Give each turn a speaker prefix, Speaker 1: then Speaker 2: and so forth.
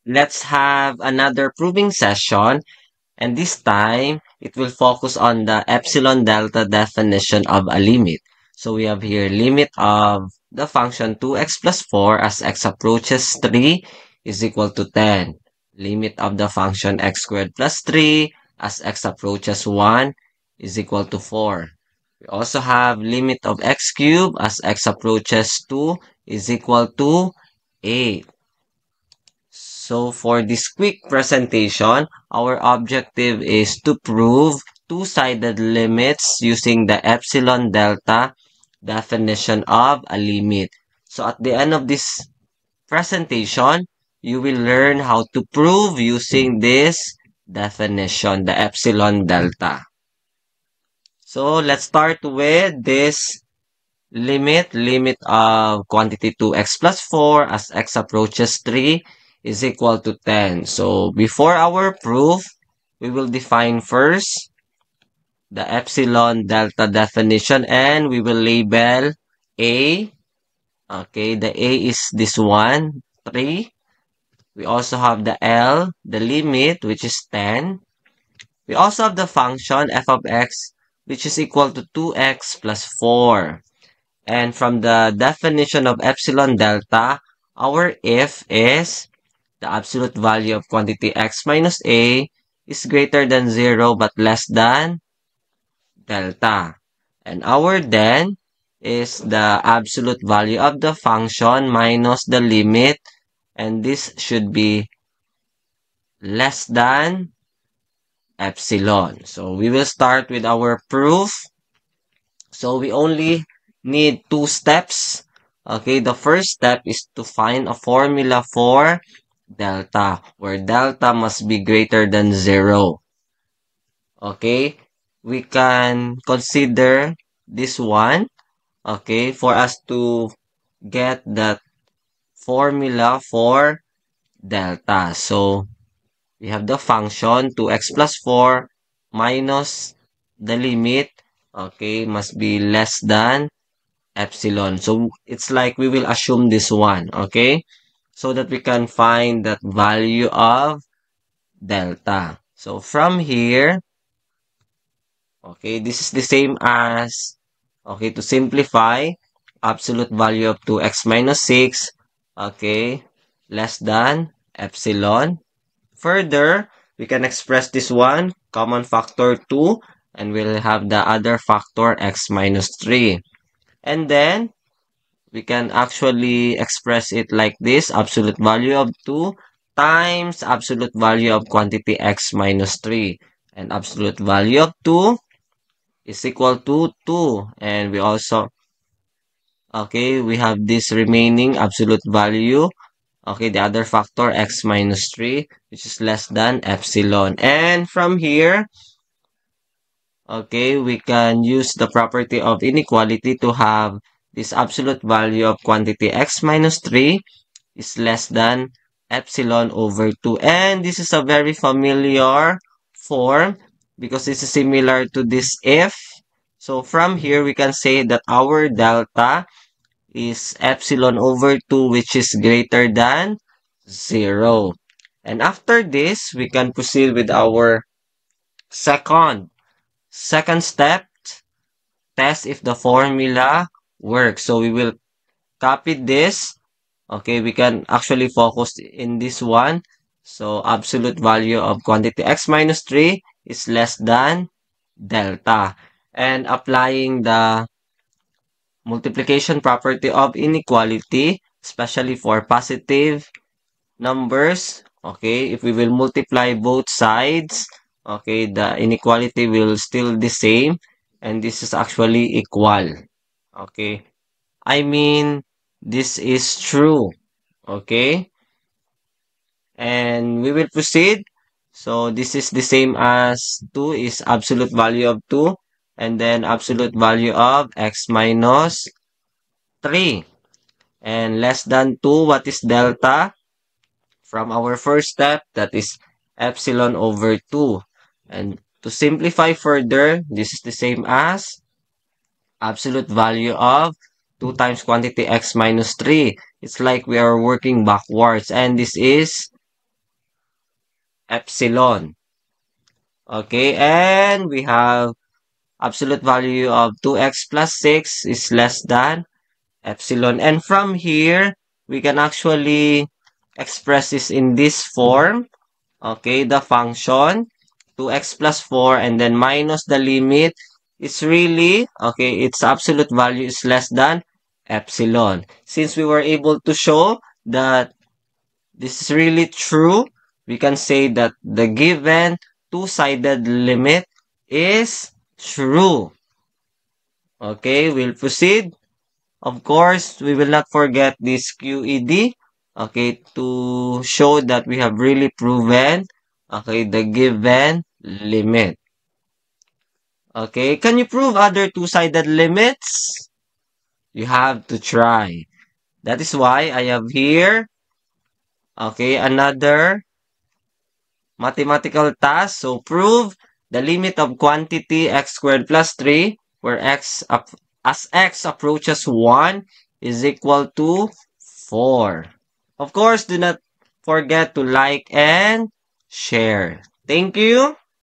Speaker 1: let's have another proving session, and this time it will focus on the epsilon delta definition of a limit. So we have here limit of the function 2x plus 4 as x approaches 3 is equal to 10. Limit of the function x squared plus 3 as x approaches 1 is equal to 4. We also have limit of x cubed as x approaches 2 is equal to 8. So for this quick presentation, our objective is to prove two-sided limits using the epsilon delta definition of a limit. So at the end of this presentation, you will learn how to prove using this definition, the epsilon delta. So let's start with this limit of quantity 2x plus 4 as x approaches 3 is equal to 10. So before our proof, we will define first the epsilon delta definition and we will label A. Okay, the A is this one, 3. We also have the L, the limit, which is 10. We also have the function f of x, which is equal to 2x plus 4. And from the definition of epsilon delta, our if is the absolute value of quantity x minus a is greater than 0 but less than delta. And our then is the absolute value of the function minus the limit, and this should be less than epsilon. So we will start with our proof. So we only need two steps. Okay, the first step is to find a formula for delta, where delta must be greater than 0. Okay, we can consider this one, okay, for us to get that formula for delta. So, we have the function 2x plus 4 minus the limit, okay, must be less than epsilon. So, it's like we will assume this one, okay, so that we can find that value of delta. So, from here, okay, this is the same as, okay, to simplify, absolute value of 2x minus 6, okay, less than epsilon. Further, we can express this one, common factor 2, and we'll have the other factor x minus 3. And then, we can actually express it like this, absolute value of 2 times absolute value of quantity x minus 3. And absolute value of 2 is equal to 2. And we also, okay, we have this remaining absolute value. Okay, the other factor, x minus 3, which is less than epsilon. And from here, okay, we can use the property of inequality to have this absolute value of quantity x minus 3 is less than epsilon over 2. And this is a very familiar form because this is similar to this if. So from here, we can say that our delta is epsilon over 2, which is greater than 0. And after this, we can proceed with our second step, test if the formula works. So we will copy this. Okay, we can actually focus in this one. So absolute value of quantity x minus 3 is less than delta. And applying the multiplication property of inequality, especially for positive numbers, okay, if we will multiply both sides, okay, the inequality will still the same, and this is actually equal, okay. I mean, this is true, okay, and we will proceed. So this is the same as 2 is absolute value of 2, and then absolute value of x minus 3. And less than 2, what is delta? From our first step, that is epsilon over 2. And to simplify further, this is the same as absolute value of 2 times quantity x minus 3. It's like we are working backwards. And this is epsilon. Okay, and we have absolute value of 2x plus 6 is less than epsilon. And from here, we can actually express this in this form. Okay, the function 2x plus 4 and then minus the limit is really, okay, its absolute value is less than epsilon. Since we were able to show that this is really true, we can say that the given two-sided limit is true. Okay, we'll proceed. Of course, we will not forget this QED, okay, to show that we have really proven, okay, the given limit. Okay, can you prove other two-sided limits? You have to try. That is why I have here, okay, another mathematical task. So prove the limit of quantity x squared plus 3 where as x approaches 1 is equal to 4. Of course, do not forget to like and share. Thank you.